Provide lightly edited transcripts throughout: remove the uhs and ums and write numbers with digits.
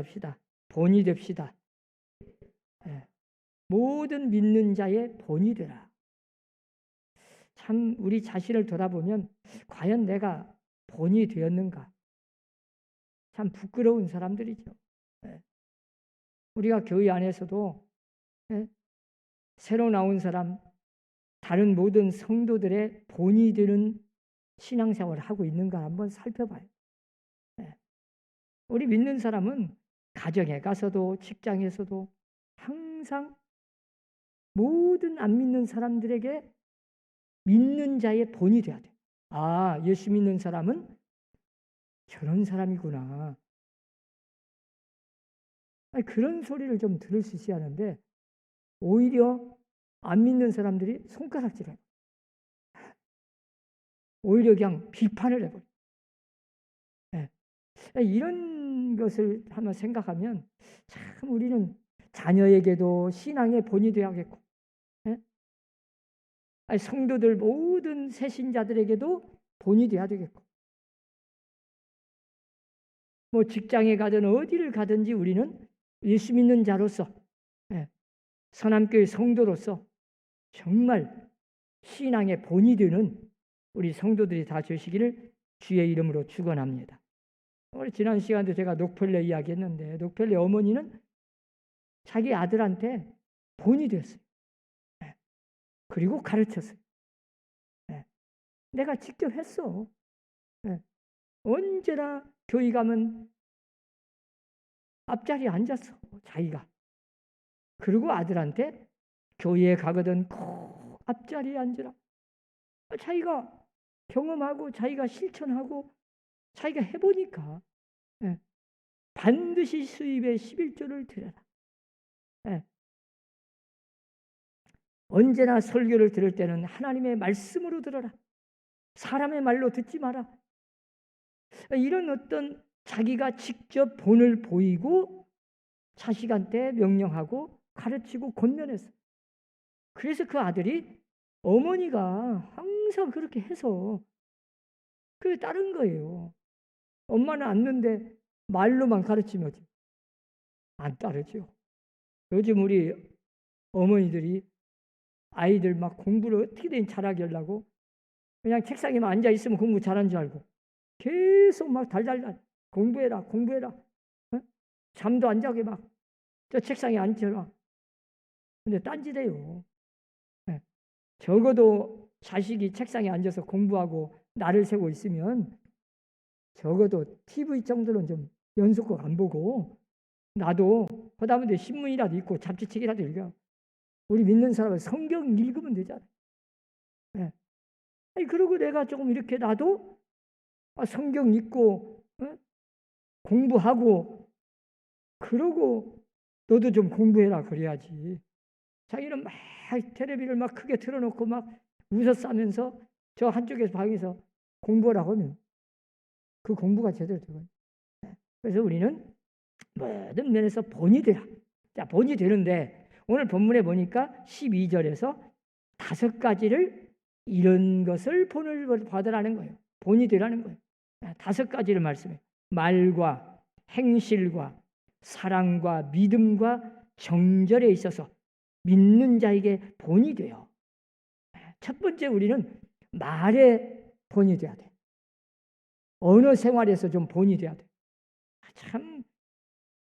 나섭시다. 본이 됩시다. 모든 믿는 자의 본이 되라. 참 우리 자신을 돌아보면 과연 내가 본이 되었는가? 참 부끄러운 사람들이죠. 우리가 교회 안에서도 새로 나온 사람, 다른 모든 성도들의 본이 되는 신앙생활을 하고 있는가 한번 살펴봐요. 우리 믿는 사람은 가정에 가서도 직장에서도 항상 모든 안 믿는 사람들에게 믿는 자의 본이 돼야 돼. 아, 예수 믿는 사람은 저런 사람이구나. 아니, 그런 소리를 좀 들을 수 있어야 하는데 오히려 안 믿는 사람들이 손가락질해요. 오히려 그냥 비판을 해버려요. 이런 것을 한번 생각하면 참 우리는 자녀에게도 신앙의 본이 되어야겠고, 성도들 모든 새신자들에게도 본이 되어야 되겠고, 뭐 직장에 가든 어디를 가든지 우리는 예수 믿는 자로서, 선함교회 성도로서 정말 신앙의 본이 되는 우리 성도들이 다 되시기를 주의 이름으로 축원합니다. 우리 지난 시간도 제가 녹펠레 이야기했는데 녹펠레 어머니는 자기 아들한테 본이 됐어요. 그리고 가르쳤어요. 내가 직접 했어. 언제나 교회 가면 앞자리에 앉았어, 자기가. 그리고 아들한테 교회에 가거든 꼭 앞자리에 앉으라. 자기가 경험하고 자기가 실천하고 자기가 해보니까 반드시 수입의 11조를 드려라. 언제나 설교를 들을 때는 하나님의 말씀으로 들어라. 사람의 말로 듣지 마라. 이런 어떤 자기가 직접 본을 보이고 자식한테 명령하고 가르치고 권면했어. 그래서 그 아들이 어머니가 항상 그렇게 해서 그게 따른 거예요. 엄마는 앉는데 말로만 가르치면 안 따르죠. 요즘 우리 어머니들이 아이들 막 공부를 어떻게든 잘하게 하려고 그냥 책상에만 앉아 있으면 공부 잘한 줄 알고 계속 막 달달달 공부해라 공부해라. 잠도 안 자게 막 저 책상에 앉혀라. 근데 딴짓해요. 적어도 자식이 책상에 앉아서 공부하고 나를 세고 있으면 적어도 TV 정도는 좀 연속극 안 보고 나도 허다못해 신문이라도 읽고 잡지책이라도 읽어. 우리 믿는 사람은 성경 읽으면 되잖아. 아니, 그러고 내가 조금 이렇게 나도 성경 읽고 공부하고 그러고 너도 좀 공부해라 그래야지. 자기는 막 텔레비를 막 크게 틀어놓고 막 웃어싸면서 저 한쪽에서 방에서 공부하라고 하면 그 공부가 제대로 되거든요. 그래서 우리는 모든 면에서 본이 되라. 자, 본이 되는데 오늘 본문에 보니까 12절에서 5가지를 이런 것을 본을 받으라는 거예요. 본이 되라는 거예요. 5가지를 말씀해요. 말과 행실과 사랑과 믿음과 정절에 있어서 믿는 자에게 본이 돼요. 첫 번째 우리는 말에 본이 돼야 돼. 언어 생활에서 좀 본이 돼야 돼. 참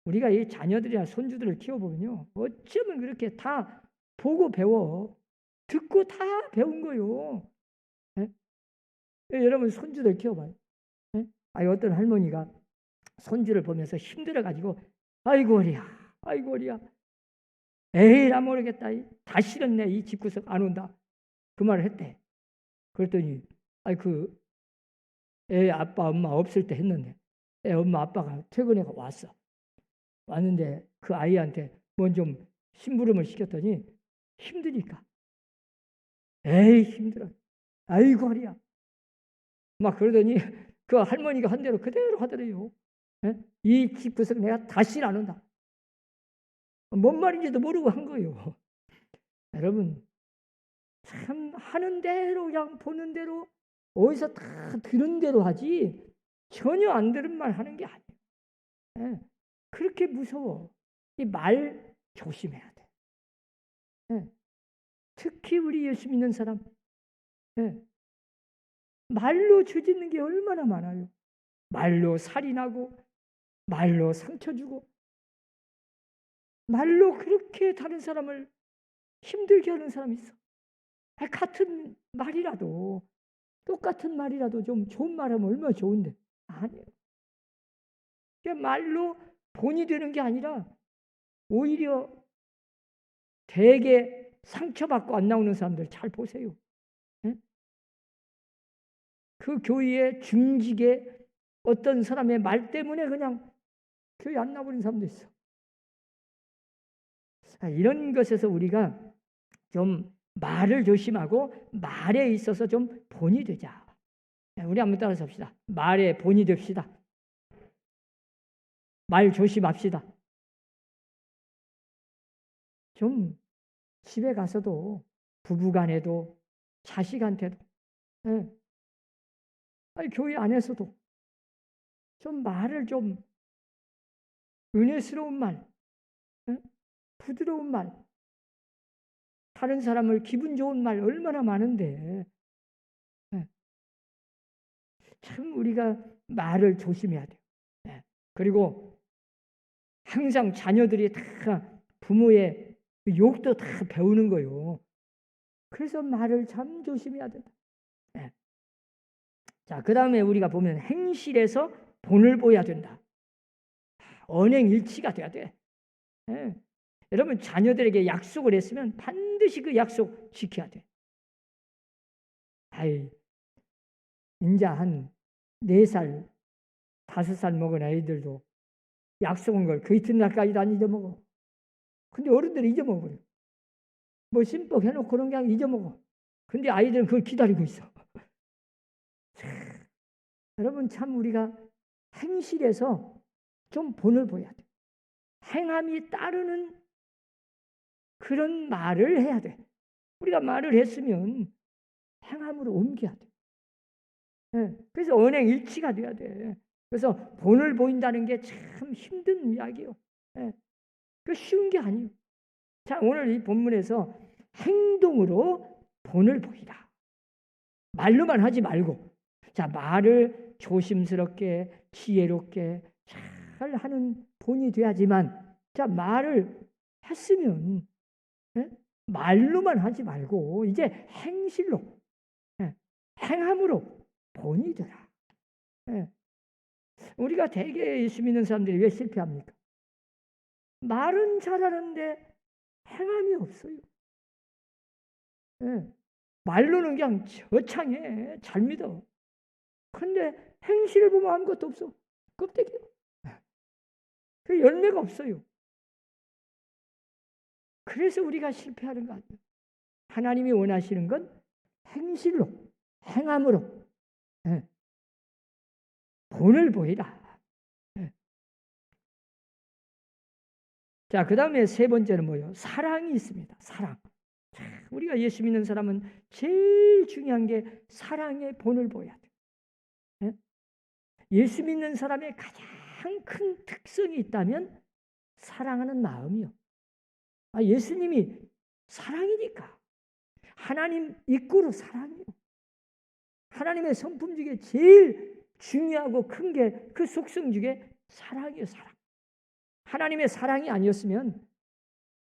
우리가 이 자녀들이나 손주들을 키워보면요. 어쩌면 그렇게 다 보고 배워. 듣고 다 배운 거요. 여러분 손주들 키워봐요. 어떤 할머니가 손주를 보면서 힘들어가지고 아이고 어리야 아이고 어리야 에이 나 모르겠다 다 싫었네 이 집구석 안 온다 그 말을 했대. 그랬더니 그 애 아빠 엄마 없을 때 했는데 애 엄마 아빠가 퇴근해서 왔는데 그 아이한테 뭐 좀 심부름을 시켰더니 힘드니까 에이 힘들어 아이고 허리야 막 그러더니 그 할머니가 한 대로 그대로 하더래요. 이 집구석 내가 다시는 안 온다. 뭔 말인지도 모르고 한 거예요. 여러분 참 하는 대로 그냥 보는 대로 어디서 다 들은 대로 하지 전혀 안 들은 말 하는 게 아니에요. 그렇게 무서워. 이 말 조심해야 돼. 예. 특히 우리 예수 믿는 사람, 예. 말로 죄 짓는 게 얼마나 많아요. 말로 살인하고, 말로 상처 주고, 말로 그렇게 다른 사람을 힘들게 하는 사람이 있어. 같은 말이라도, 똑같은 말이라도 좀 좋은 말하면 얼마나 좋은데. 아니에요. 말로 본이 되는 게 아니라 오히려 되게 상처받고 안 나오는 사람들 잘 보세요. 예? 그 교회의 중직에 어떤 사람의 말 때문에 그냥 교회 안 나버린 사람도 있어. 이런 것에서 우리가 좀 말을 조심하고 말에 있어서 좀 본이 되자. 우리 한번 따라서 합시다. 말에 본이 됩시다. 말 조심합시다. 좀 집에 가서도 부부간에도 자식한테도, 예. 아니, 교회 안에서도 좀 말을 좀 은혜스러운 말, 예? 부드러운 말, 다른 사람을 기분 좋은 말 얼마나 많은데, 예. 참 우리가 말을 조심해야 돼요. 예. 그리고 항상 자녀들이 다 부모의 욕도 다 배우는 거예요. 그래서 말을 참 조심해야 된다. 네. 자, 그 다음에 우리가 보면 행실에서 본을 보여야 된다. 언행일치가 돼야 돼. 네. 여러분 자녀들에게 약속을 했으면 반드시 그 약속 지켜야 돼. 아이, 이제 한 4살, 5살 먹은 아이들도 약속한 걸 그 이튿날까지도 안 잊어먹어. 근데 어른들은 잊어먹어요. 뭐 심뻑 해놓고는 그냥 잊어먹어. 근데 아이들은 그걸 기다리고 있어. 여러분 참 우리가 행실에서 좀 본을 보여야 돼. 행함이 따르는 그런 말을 해야 돼. 우리가 말을 했으면 행함으로 옮겨야 돼. 네. 그래서 언행일치가 돼야 돼. 그래서 본을 보인다는 게 참 힘든 이야기예요. 네. 그 쉬운 게 아니에요. 자, 오늘 이 본문에서 행동으로 본을 보이라. 말로만 하지 말고, 자, 말을 조심스럽게 지혜롭게 잘 하는 본이 돼야지만, 자, 말을 했으면 말로만 하지 말고 이제 행실로, 행함으로 본이 되라. 우리가 대개 예수 믿는 사람들이 왜 실패합니까? 말은 잘하는데 행함이 없어요. 말로는 그냥 저창해, 잘 믿어. 근데 행실을 보면 아무것도 없어. 껍데기요. 그 열매가 없어요. 그래서 우리가 실패하는 거 아니에요. 하나님이 원하시는 건 행실로, 행함으로 본을 보이라. 자, 그 다음에 3번째는 뭐예요? 사랑이 있습니다. 사랑. 우리가 예수 믿는 사람은 제일 중요한 게 사랑의 본을 보여야 돼요. 예수 믿는 사람의 가장 큰 특성이 있다면 사랑하는 마음이요. 예수님이 사랑이니까. 하나님 입구로 사랑이요. 하나님의 성품 중에 제일 중요하고 큰 게 그 속성 중에 사랑이요, 사랑. 하나님의 사랑이 아니었으면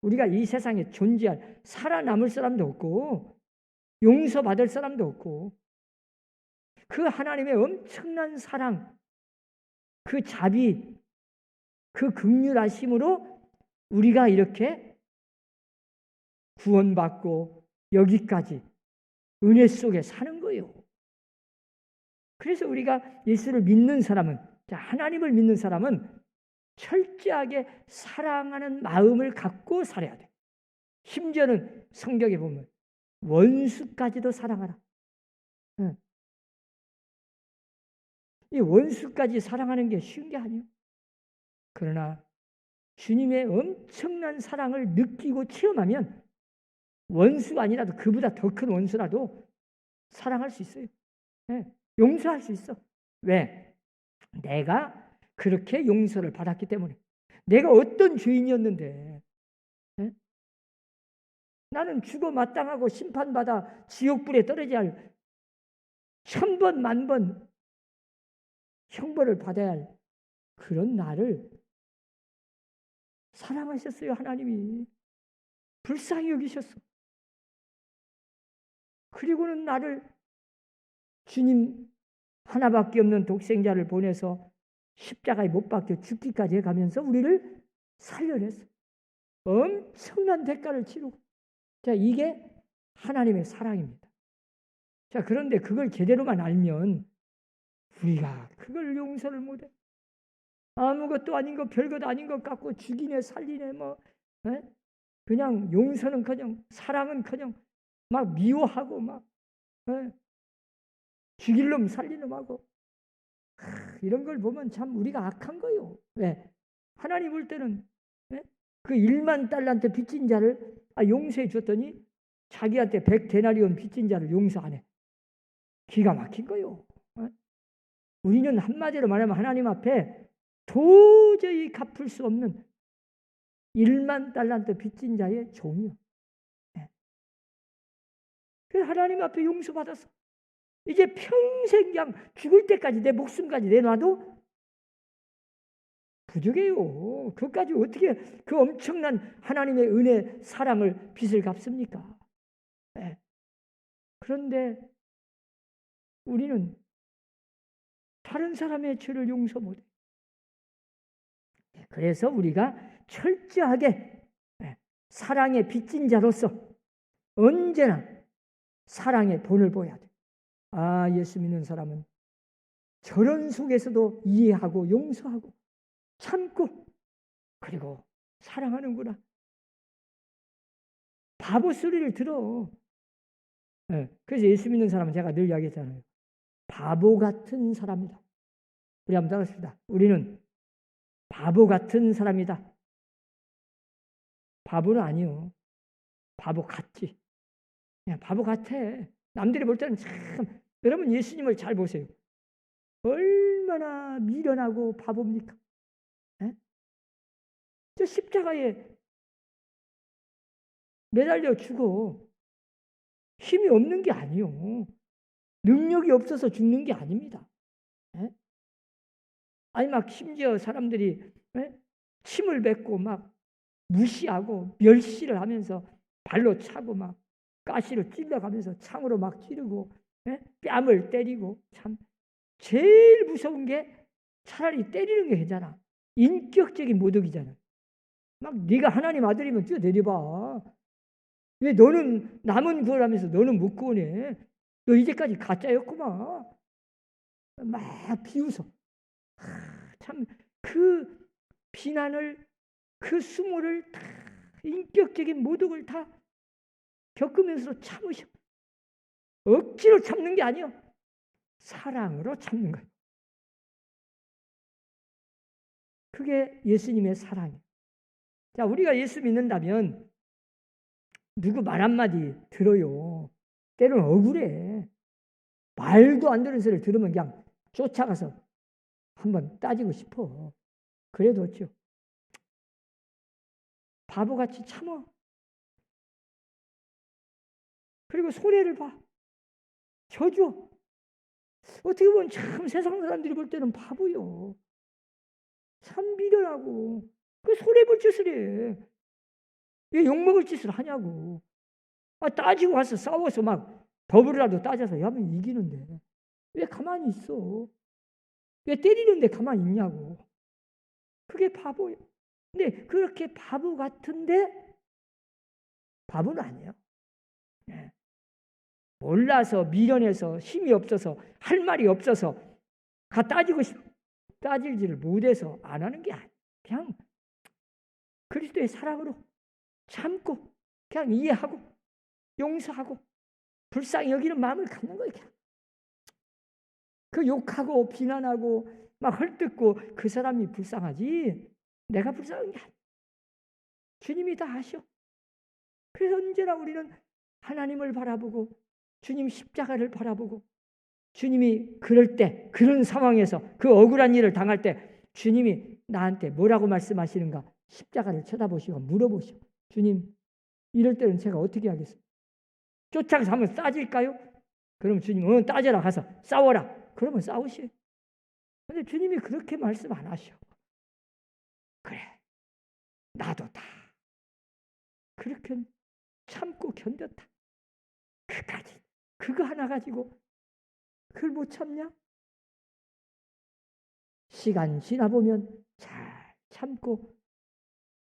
우리가 이 세상에 존재할, 살아남을 사람도 없고 용서받을 사람도 없고, 그 하나님의 엄청난 사랑, 그 자비, 그 긍휼하심으로 우리가 이렇게 구원받고 여기까지 은혜 속에 사는 거예요. 그래서 우리가 예수를 믿는 사람은, 하나님을 믿는 사람은 철저하게 사랑하는 마음을 갖고 살아야 돼. 심지어는 성경에 보면 원수까지도 사랑하라. 이 원수까지 사랑하는 게 쉬운 게 아니에요. 그러나 주님의 엄청난 사랑을 느끼고 체험하면 원수가 아니라도 그보다 더 큰 원수라도 사랑할 수 있어요. 용서할 수 있어. 왜? 내가 그렇게 용서를 받았기 때문에, 내가 어떤 죄인이었는데, 예? 나는 죽어 마땅하고 심판받아 지옥불에 떨어져야 할 1000번 만번 형벌을 받아야 할 그런 나를 사랑하셨어요. 하나님이 불쌍히 여기셨어. 그리고는 나를 주님 하나밖에 없는 독생자를 보내서 십자가에 못 박혀 죽기까지 해가면서 우리를 살려냈어. 엄청난 대가를 치르고. 자, 이게 하나님의 사랑입니다. 자, 그런데 그걸 제대로만 알면 우리가 그걸 용서를 못해. 아무것도 아닌 거, 별것 아닌 것 같고 죽이네 살리네 뭐, 에? 그냥 용서는커녕 사랑은커녕 막 미워하고 막, 에? 죽일 놈 살린 놈하고 이런 걸 보면 참 우리가 악한 거요. 왜? 하나님 볼 때는 그 1만 달란트 빚진 자를 용서해 줬더니 자기한테 100데나리온 빚진 자를 용서 안 해. 기가 막힌 거요. 우리는 한마디로 말하면 하나님 앞에 도저히 갚을 수 없는 1만 달란트 빚진 자의 종이요. 그래서 하나님 앞에 용서받았어. 이제 평생 그냥 죽을 때까지 내 목숨까지 내놔도 부족해요. 그것까지 어떻게 그 엄청난 하나님의 은혜, 사랑을 빚을 갚습니까? 네. 그런데 우리는 다른 사람의 죄를 용서 못해. 그래서 우리가 철저하게 사랑의 빚진 자로서 언제나 사랑의 본을 보여야 돼. 아, 예수 믿는 사람은 저런 속에서도 이해하고 용서하고 참고 그리고 사랑하는구나. 바보 소리를 들어. 그래서 예수 믿는 사람은 제가 늘 이야기했잖아요. 바보 같은 사람이다. 우리 한번 따라합시다. 우리는 바보 같은 사람이다. 바보는 아니요. 바보 같지. 그냥 바보 같아. 남들이 볼 때는 참, 여러분 예수님을 잘 보세요. 얼마나 미련하고 바보입니까? 저 십자가에 매달려 죽어. 힘이 없는 게 아니요. 능력이 없어서 죽는 게 아닙니다. 아니 막 심지어 사람들이 침을 뱉고 막 무시하고 멸시를 하면서 발로 차고 막 가시를 찔러가면서 창으로 막 찌르고 뺨을 때리고 참 제일 무서운 게 차라리 때리는 게 괜찮아. 인격적인 모독이잖아. 막 네가 하나님 아들이면 뛰어내려봐. 왜 너는 남은 구원하면서 너는 못 구원해? 너 이제까지 가짜였구만. 막 비웃어. 참 그 비난을 그 수모를 다 인격적인 모독을 다 겪으면서 참으셔. 억지로 참는 게 아니요. 사랑으로 참는 거예요. 그게 예수님의 사랑이에요. 자, 우리가 예수 믿는다면 누구 말 한마디 들어요. 때로는 억울해. 말도 안 되는 소리를 들으면 그냥 쫓아가서 한번 따지고 싶어. 그래도 어쩌? 바보같이 참어. 그리고 손해를 봐. 져줘. 어떻게 보면 참 세상 사람들이 볼 때는 바보요. 참 미련하고. 그 손해볼 짓을 해. 왜 욕먹을 짓을 하냐고. 따지고 와서 싸워서 막 더불어라도 따져서 하면 이기는데 왜 가만히 있어? 왜 때리는데 가만히 있냐고. 그게 바보예요. 근데 그렇게 바보 같은데 바보는 아니에요. 몰라서 미련해서 힘이 없어서 할 말이 없어서 따질지를 못해서 안 하는 게 아니에요. 그냥 그리스도의 사랑으로 참고 그냥 이해하고 용서하고 불쌍히 여기는 마음을 갖는 거예요. 그 욕하고 비난하고 막 헐뜯고 그 사람이 불쌍하지 내가 불쌍한 게 아니야. 주님이 다 아셔. 그래서 언제나 우리는 하나님을 바라보고 주님 십자가를 바라보고 주님이 그럴 때 그런 상황에서 그 억울한 일을 당할 때 주님이 나한테 뭐라고 말씀하시는가? 십자가를 쳐다보시고 물어보시오. 주님, 이럴 때는 제가 어떻게 하겠어요? 쫓아가서 한번 따질까요? 그럼 주님, 따져라, 가서 싸워라. 그러면 싸우시오. 근데 주님이 그렇게 말씀 안 하셔. 그래, 나도 다 그렇게 참고 견뎠다. 그까지 그거 하나 가지고 그걸 못 참냐? 시간 지나보면 잘 참고,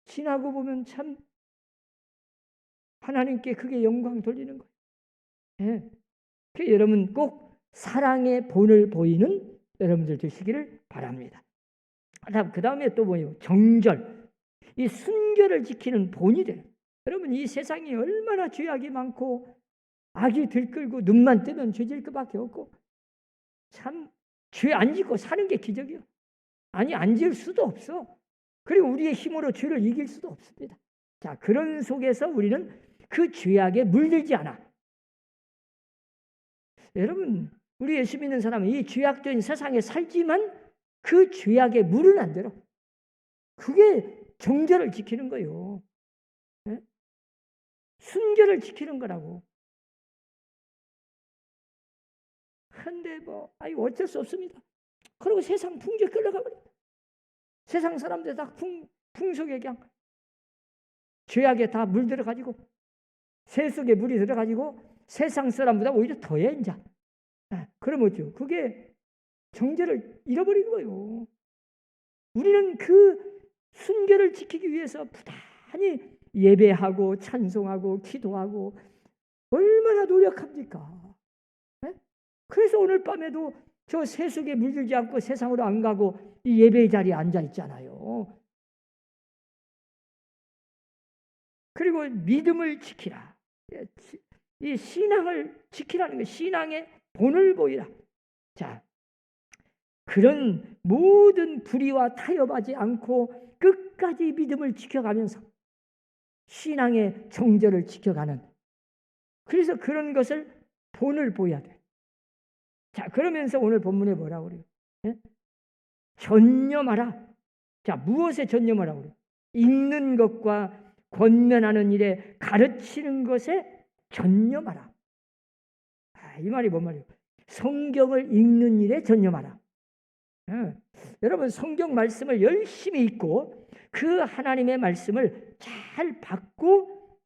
지나고 보면 참 하나님께 그게 영광 돌리는 거예요. 예. 그 여러분 꼭 사랑의 본을 보이는 여러분들 되시기를 바랍니다. 그 다음에 또 뭐예요? 정절. 이 순결을 지키는 본이 돼요. 여러분, 이 세상이 얼마나 죄악이 많고 악이 들끓고 눈만 뜨면 죄질 것밖에 없고, 참 죄 안 짓고 사는 게 기적이요. 아니, 안 지을 수도 없어. 그리고 우리의 힘으로 죄를 이길 수도 없습니다. 자, 그런 속에서 우리는 그 죄악에 물들지 않아. 여러분, 우리 예수 믿는 사람은 이 죄악된 세상에 살지만 그 죄악에 물은 안 들어. 그게 정절을 지키는 거예요. 네? 순결을 지키는 거라고. 그런데 어쩔 수 없습니다. 그리고 세상 풍조에 끌려가 버려. 세상 사람들 다 풍속에 그냥 죄악에 다 물들어가지고, 새 속에 물이 들어가지고 세상 사람보다 오히려 더해 이제. 그럼 어쩌? 그게 정죄를 잃어버린 거예요. 우리는 그 순결을 지키기 위해서 부단히 예배하고 찬송하고 기도하고 얼마나 노력합니까? 네? 그래서 오늘 밤에도 저 새 속에 물들지 않고 세상으로 안 가고 이 예배의 자리에 앉아 있잖아요. 그리고 믿음을 지키라. 이 신앙을 지키라는 거예요. 신앙의 본을 보이라. 자, 그런 모든 불의와 타협하지 않고 끝까지 믿음을 지켜가면서 신앙의 정절을 지켜가는, 그래서 그런 것을 본을 보여야 돼. 자, 그러면서 오늘 본문에 뭐라고 그래요? 예? 전념하라. 자, 무엇에 전념하라고 그래요? 읽는 것과 권면하는 일에 가르치는 것에 전념하라. 이 말이 뭔 말이에요? 성경을 읽는 일에 전념하라. 여러분, 성경 말씀을 열심히 읽고 그 하나님의 말씀을 잘 받고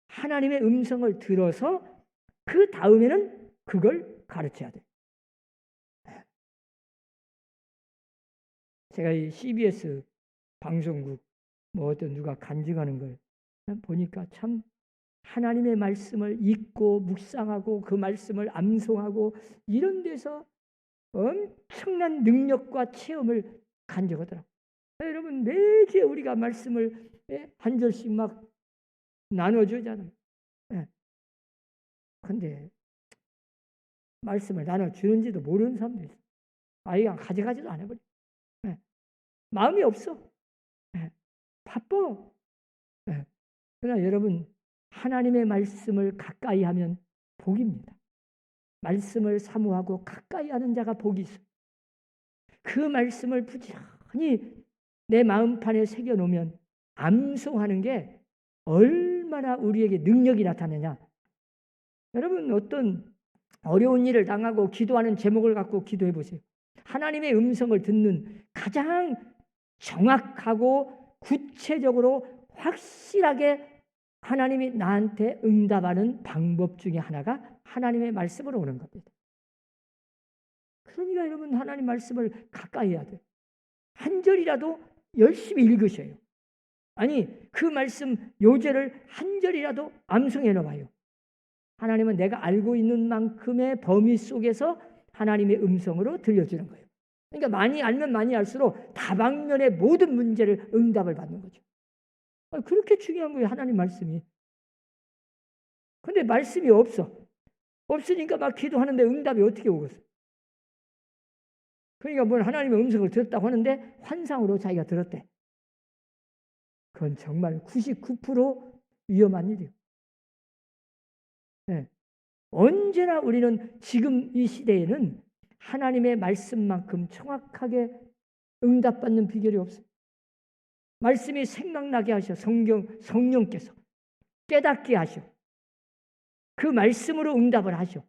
하나님의 음성을 들어서 그 다음에는 그걸 가르쳐야 돼. 제가 이 CBS 방송국 어떤 누가 간증하는 걸 보니까 참 하나님의 말씀을 읽고 묵상하고 그 말씀을 암송하고 이런 데서 엄청난 능력과 체험을 간직하더라고요. 여러분, 매주에 우리가 말씀을 한 절씩 막 나눠주잖아요. 그런데 말씀을 나눠주는지도 모르는 사람도 있어요. 아이가 가져가지도 안 해버려. 마음이 없어. 바빠. 그러나 여러분, 하나님의 말씀을 가까이 하면 복입니다. 말씀을 사모하고 가까이 하는 자가 복이 있어요. 그 말씀을 부지런히 내 마음판에 새겨놓으면 암송하는 게 얼마나 우리에게 능력이 나타나냐. 여러분, 어떤 어려운 일을 당하고 기도하는 제목을 갖고 기도해 보세요. 하나님의 음성을 듣는 가장 정확하고 구체적으로 확실하게 하나님이 나한테 응답하는 방법 중에 하나가 하나님의 말씀으로 오는 겁니다. 그러니까 여러분, 하나님 말씀을 가까이 해야 돼요. 한 절이라도 열심히 읽으셔요. 아니, 그 말씀 요절을 한 절이라도 암송해 놓아요. 하나님은 내가 알고 있는 만큼의 범위 속에서 하나님의 음성으로 들려주는 거예요. 그러니까 많이 알면 많이 알수록 다방면의 모든 문제를 응답을 받는 거죠. 그렇게 중요한 거예요, 하나님 말씀이. 근데 말씀이 없으니까 막 기도하는데 응답이 어떻게 오겠어요? 그러니까 뭘 하나님의 음성을 들었다고 하는데 환상으로 자기가 들었대. 그건 정말 99% 위험한 일이에요. 네. 언제나 우리는 지금 이 시대에는 하나님의 말씀만큼 정확하게 응답받는 비결이 없어요. 말씀이 생각나게 하셔. 성령께서 깨닫게 하셔. 그 말씀으로 응답을 하셔.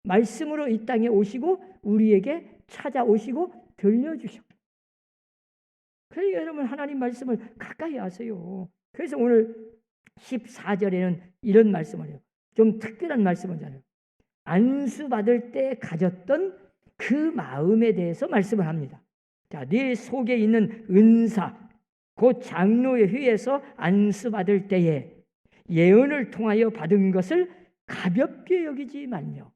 말씀으로 이 땅에 오시고 우리에게 찾아오시고 들려주셔. 그러니까 여러분 하나님 말씀을 가까이 하세요. 그래서 오늘 14절에는 이런 말씀을 해요. 좀 특별한 말씀이잖아요. 안수받을 때 가졌던 그 마음에 대해서 말씀을 합니다. 자, 네 속에 있는 은사, 곧 장로의 회에서 안수받을 때에 예언을 통하여 받은 것을 가볍게 여기지 말며.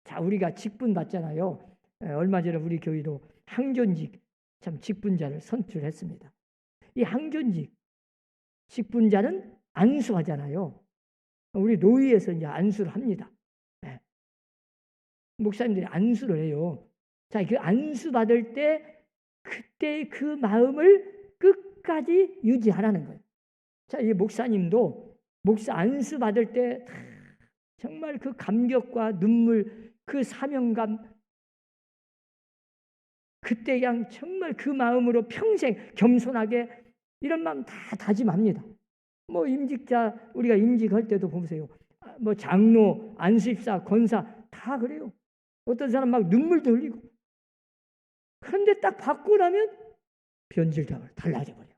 자, 우리가 직분 받잖아요. 얼마 전에 우리 교회도 항존직 참 직분자를 선출했습니다. 이 항존직 직분자는 안수하잖아요. 우리 노위에서 이제 안수를 합니다. 네. 목사님들이 안수를 해요. 자, 그 안수 받을 때 그때 그 마음을 끝까지 유지하라는 거예요. 자, 이 목사님도 목사 안수 받을 때 정말 그 감격과 눈물, 그 사명감, 그때 그냥 정말 그 마음으로 평생 겸손하게 이런 마음 다 다짐합니다. 뭐 임직자, 우리가 임직할 때도 보세요. 뭐 장로, 안수입사, 권사 다 그래요. 어떤 사람 막 눈물도 흘리고. 그런데 딱 받고 나면 변질당을 달라져 버려요.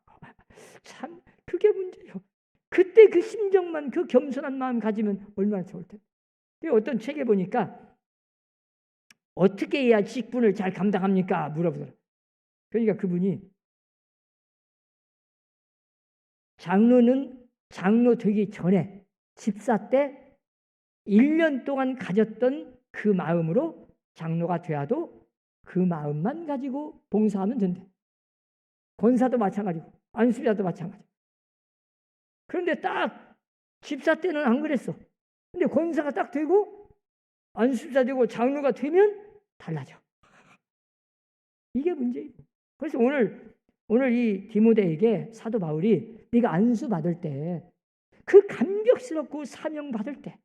참 그게 문제예요. 그때 그 심정만, 그 겸손한 마음 가지면 얼마나 좋을 텐데. 어떤 책에 보니까 어떻게 해야 직분을 잘 감당합니까? 물어보더라고요. 그러니까 그분이 장로는 장로 되기 전에 집사 때 1년 동안 가졌던 그 마음으로 장로가 되어도 그 마음만 가지고 봉사하면 된대. 권사도 마찬가지고 안수자도 마찬가지. 그런데 딱 집사 때는 안 그랬어. 근데 권사가 딱 되고 안수자 되고 장로가 되면 달라져. 이게 문제예요. 그래서 오늘 이 디모데에게 사도 바울이 네가 안수 받을 때 그 감격스럽고 사명 받을 때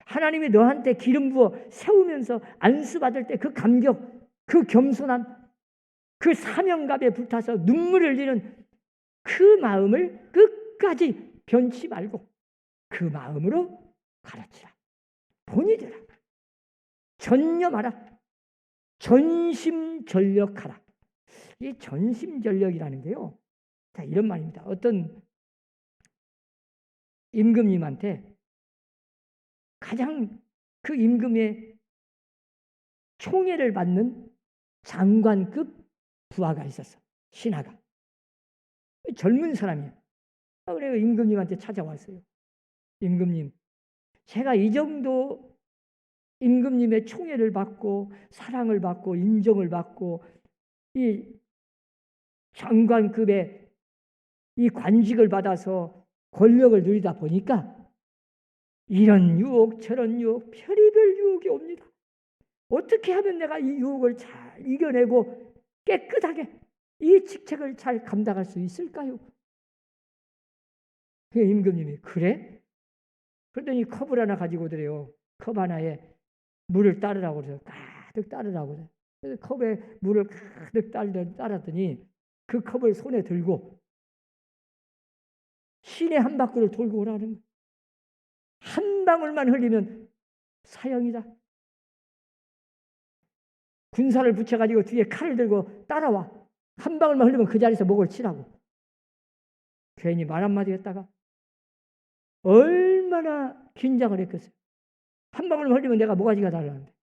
하나님이 너한테 기름 부어 세우면서 안수 받을 때 그 감격, 그 겸손함, 그 사명감에 불타서 눈물을 흘리는 그 마음을 끝까지 변치 말고 그 마음으로 가르치라. 본이 되라. 전념하라. 전심전력하라. 이 전심전력이라는 게요. 자, 이런 말입니다. 어떤 임금님한테 가장 그 임금의 총애를 받는 장관급 부하가 있었어. 신하가. 젊은 사람이에요. 그래서 임금님한테 찾아왔어요. 임금님, 제가 이 정도 임금님의 총애를 받고 사랑을 받고 인정을 받고 이 장관급의 이 관직을 받아서 권력을 누리다 보니까 이런 유혹 저런 유혹 별의별 유혹이 옵니다. 어떻게 하면 내가 이 유혹을 잘 이겨내고 깨끗하게 이 직책을 잘 감당할 수 있을까요? 그 임금님이 그래? 그러더니 컵을 하나 가지고 오더래요. 컵 하나에 물을 따르라고 그래서 가득 따르라고 그래요. 그래서 컵에 물을 가득 따랐더니 그 컵을 손에 들고 시내 한 바퀴를 돌고 오라는 거예요. 한 방울만 흘리면 사형이다. 군사를 붙여가지고 뒤에 칼을 들고 따라와. 한 방울만 흘리면 그 자리에서 목을 치라고. 괜히 말 한마디 했다가 얼마나 긴장을 했겠어요. 한 방울만 흘리면 내가 모가지가 달라는데.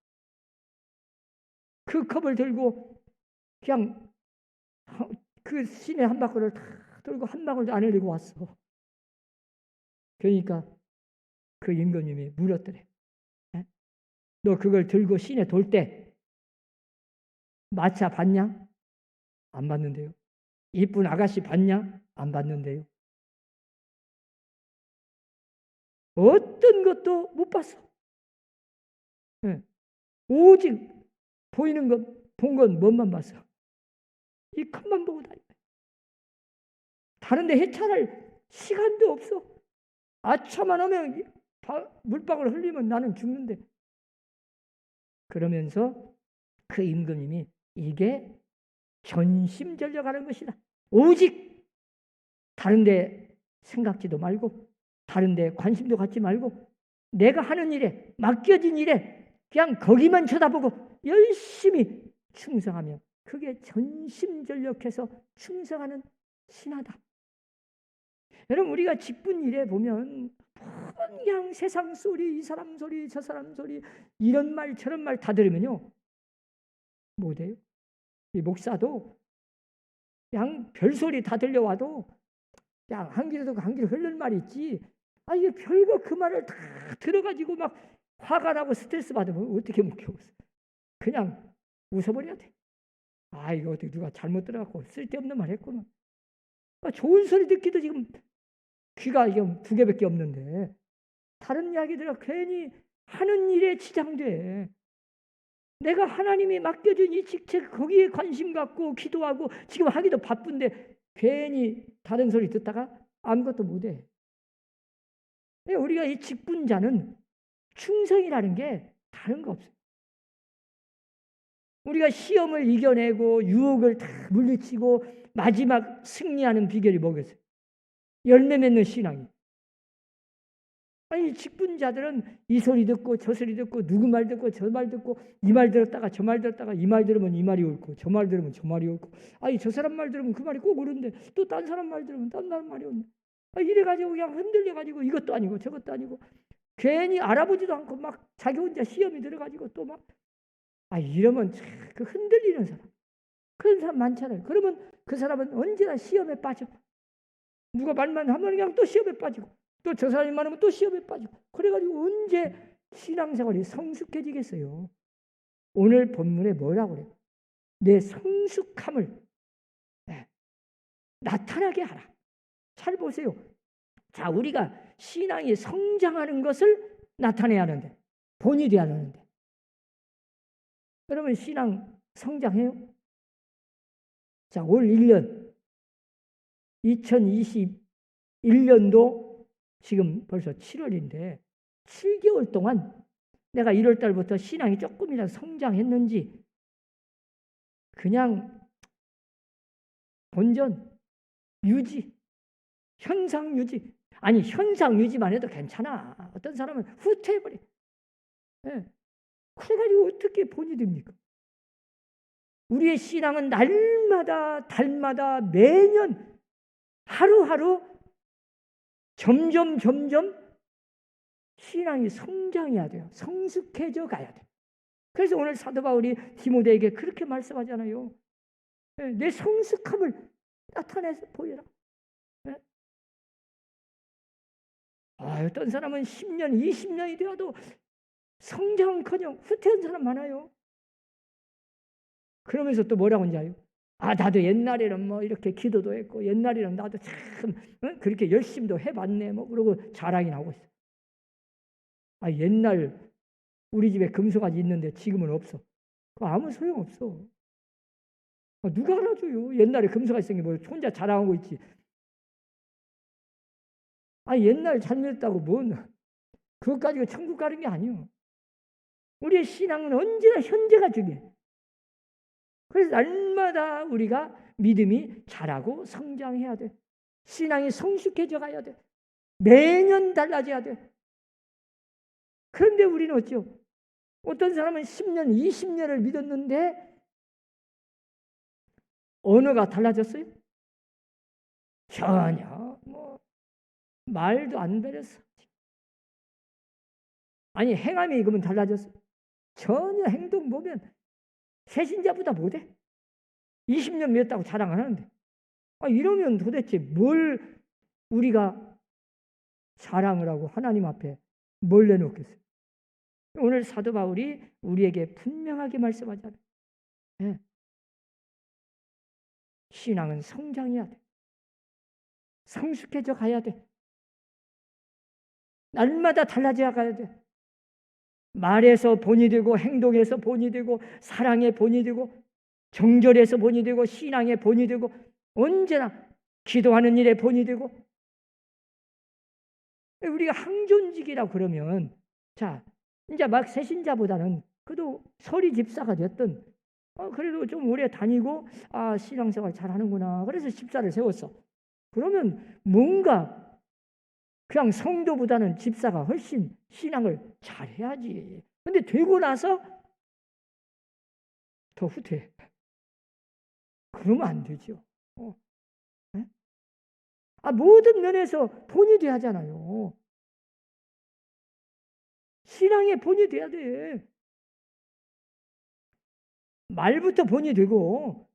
그 컵을 들고 그냥 그 시내 한 바퀴를 다 돌고 한 방울도 안 흘리고 왔어. 그러니까 그 임금님이 물었더래. 너 그걸 들고 시내 돌 때 마차 봤냐? 안 봤는데요. 이쁜 아가씨 봤냐? 안 봤는데요. 어떤 것도 못 봤어. 오직 보이는 것, 본 건 뭐만 봤어? 이 컵만 보고 다녀. 다른 데 해찰할 시간도 없어. 아차만 하면 물방울 흘리면 나는 죽는데. 그러면서 그 임금님이 이게 전심전력하는 것이다. 오직 다른 데 생각지도 말고 다른 데 관심도 갖지 말고 내가 하는 일에 맡겨진 일에 그냥 거기만 쳐다보고 열심히 충성하면 그게 전심전력해서 충성하는 신하다. 여러분 우리가 직분 일에 보면 그냥 세상 소리, 이 사람 소리, 저 사람 소리 이런 말 저런 말 다 들으면요 못해요. 이 목사도 그냥 별소리 다 들려와도 그냥 한 귀로 듣고 한 귀로 흘릴 말이 있지. 아 이게 별거 그 말을 다 들어가지고 막 화가 나고 스트레스 받으면 어떻게 목회하겠어. 그냥 웃어버려야 돼. 아 이거 어떻게 누가 잘못 들어갖고 쓸데없는 말 했구나. 좋은 소리 듣기도 지금 귀가 지금 2개밖에 없는데 다른 이야기들은 괜히 하는 일에 지장돼. 내가 하나님이 맡겨준 이 직책 거기에 관심 갖고 기도하고 지금 하기도 바쁜데 괜히 다른 소리 듣다가 아무것도 못해. 우리가 이 직분자는 충성이라는 게 다른 거 없어요. 우리가 시험을 이겨내고 유혹을 다 물리치고 마지막 승리하는 비결이 뭐겠어요? 열매 맺는 신앙이. 아니 직분자들은 이 소리 듣고 저 소리 듣고 누구 말 듣고 저 말 듣고 이 말 들었다가 저 말 들었다가 이 말 들으면 이 말이 옳고 저 말 들으면 저 말이 옳고 아니 저 사람 말 들으면 그 말이 꼭 옳은데 또 딴 사람 말 들으면 딴 사람 말이 옳네. 이래가지고 그냥 흔들려가지고 이것도 아니고 저것도 아니고 괜히 알아보지도 않고 막 자기 혼자 시험이 들어가지고 또 막 이러면 그 흔들리는 사람 그런 사람 많잖아요. 그러면 그 사람은 언제나 시험에 빠져. 누가 말만 하면 그냥 또 시험에 빠지고 또 저 사람이 말하면 또 시험에 빠지고 그래가지고 언제 신앙생활이 성숙해지겠어요. 오늘 본문에 뭐라고 그래요? 내 성숙함을 나타나게 하라. 잘 보세요. 자, 우리가 신앙이 성장하는 것을 나타내야 하는데 본이 돼야 하는데 여러분 신앙 성장해요? 자, 올 1년 2021년도 지금 벌써 7월인데 7개월 동안 내가 1월 달부터 신앙이 조금이라도 성장했는지 그냥 본전 유지, 현상 유지. 아니 현상 유지만 해도 괜찮아. 어떤 사람은 후퇴해버려. 네. 그래가지고 어떻게 본이 됩니까? 우리의 신앙은 날마다 달마다 매년 하루하루 점점 신앙이 성장해야 돼요. 성숙해져 가야 돼요. 그래서 오늘 사도 바울이 디모데에게 그렇게 말씀하잖아요. 내 성숙함을 나타내서 보여라. 어떤 사람은 10년, 20년이 되어도 성장은커녕 후퇴한 사람 많아요. 그러면서 또 뭐라고 하는지 알아요? 나도 옛날에는 뭐 이렇게 기도도 했고 옛날에는 나도 참 그렇게 열심히도 해봤네 뭐 그러고 자랑이 나오고 있어. 옛날 우리 집에 금송아지 있는데 지금은 없어. 아무 소용없어. 누가 알아줘요? 옛날에 금송아지 생긴 뭐 혼자 자랑하고 있지. 옛날 잘못했다고 그것 가지고 천국 가는 게 아니에요. 우리의 신앙은 언제나 현재가 중요해. 그래서 날마다 우리가 믿음이 자라고 성장해야 돼. 신앙이 성숙해져 가야 돼. 매년 달라져야 돼. 그런데 우리는 어찌요? 어떤 사람은 10년, 20년을 믿었는데 언어가 달라졌어요? 전혀 말도 안 변했어. 행함이 그러면 달라졌어? 전혀 행동 보면 새신자보다 못해. 20년 믿었다고 자랑 안 하는데. 이러면 도대체 뭘 우리가 자랑을 하고 하나님 앞에 뭘 내놓겠어요? 오늘 사도 바울이 우리에게 분명하게 말씀하잖아요. 네. 신앙은 성장해야 돼. 성숙해져 가야 돼. 날마다 달라져 가야 돼. 말에서 본이 되고 행동에서 본이 되고 사랑에 본이 되고 정절에서 본이 되고 신앙에 본이 되고 언제나 기도하는 일에 본이 되고 우리가 항존직이라고 그러면 자 이제 막 새신자보다는 그래도 서리 집사가 됐든 그래도 좀 오래 다니고 신앙생활 잘하는구나. 그래서 집사를 세웠어. 그러면 뭔가 그냥 성도보다는 집사가 훨씬 신앙을 잘해야지. 근데 되고 나서 더 후퇴해. 그러면 안 되죠. 네? 모든 면에서 본이 돼야 하잖아요. 신앙의 본이 돼야 돼. 말부터 본이 되고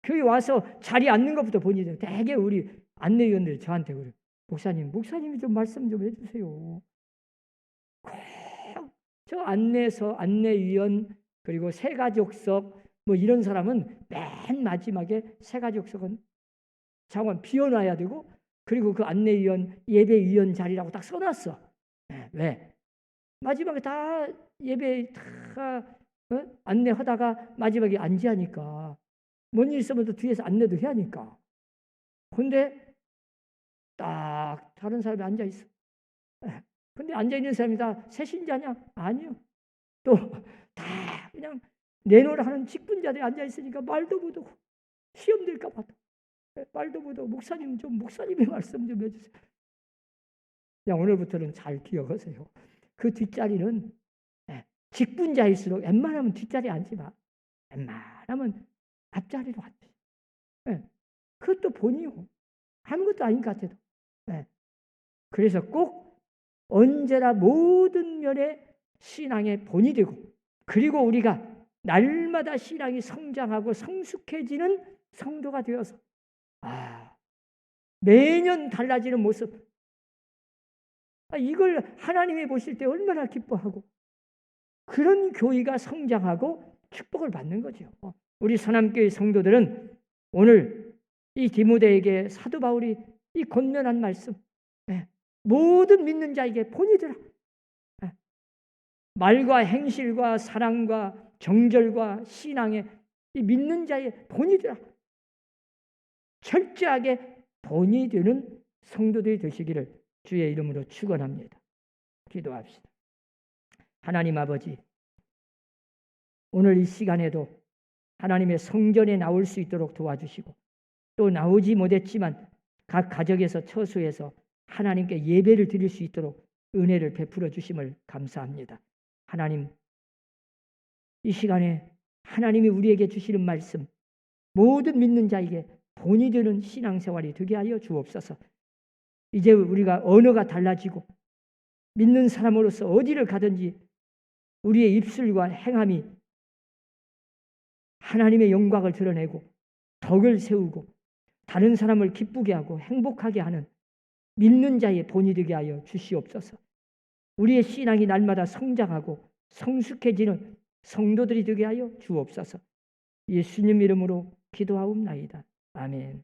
교회 와서 자리에 앉는 것부터 본이 돼요. 되게 우리 안내위원들이 저한테 그래요. 목사님이 좀 말씀 좀 해주세요. 꼭 저 안내위원 그리고 새가족석 뭐 이런 사람은 맨 마지막에 새가족석은 장관 비워놔야 되고 그리고 그 안내위원 예배위원 자리라고 딱 써놨어. 왜? 마지막에 다 예배 다 안내하다가 마지막에 안지하니까 뭔 일 있으면 또 뒤에서 안내도 해야 하니까. 근데 딱 다른 사람이 앉아있어. 근데 앉아있는 사람이 다 새신자냐? 아니요. 또 다 그냥 내노라 하는 직분자들이 앉아있으니까 말도 못하고 시험 될까 봐 말도 못하고 목사님의 말씀 좀 해주세요. 그냥 오늘부터는 잘 기억하세요. 그 뒷자리는 직분자일수록 웬만하면 뒷자리에 앉지 마. 웬만하면 앞자리로 앉지. 그것도 본이요. 아무것도 아닌 것 같아도. 그래서 꼭 언제나 모든 면에 신앙의 본이 되고 그리고 우리가 날마다 신앙이 성장하고 성숙해지는 성도가 되어서 매년 달라지는 모습 이걸 하나님이 보실 때 얼마나 기뻐하고 그런 교회가 성장하고 축복을 받는 거죠. 우리 선함교회 성도들은 오늘 이 디모데에게 사도 바울이 이 권면한 말씀 모든 믿는 자에게 본이 되라. 말과 행실과 사랑과 정절과 신앙에 이 믿는 자의 본이 되라. 철저하게 본이 되는 성도들이 되시기를 주의 이름으로 축원합니다. 기도합시다. 하나님 아버지, 오늘 이 시간에도 하나님의 성전에 나올 수 있도록 도와주시고 또 나오지 못했지만 각 가정에서 처소해서 하나님께 예배를 드릴 수 있도록 은혜를 베풀어 주심을 감사합니다. 하나님, 이 시간에 하나님이 우리에게 주시는 말씀 모든 믿는 자에게 본이 되는 신앙생활이 되게 하여 주옵소서. 이제 우리가 언어가 달라지고 믿는 사람으로서 어디를 가든지 우리의 입술과 행함이 하나님의 영광을 드러내고 덕을 세우고 다른 사람을 기쁘게 하고 행복하게 하는 믿는 자의 본이 되게 하여 주시옵소서. 우리의 신앙이 날마다 성장하고 성숙해지는 성도들이 되게 하여 주옵소서. 예수님 이름으로 기도하옵나이다. 아멘.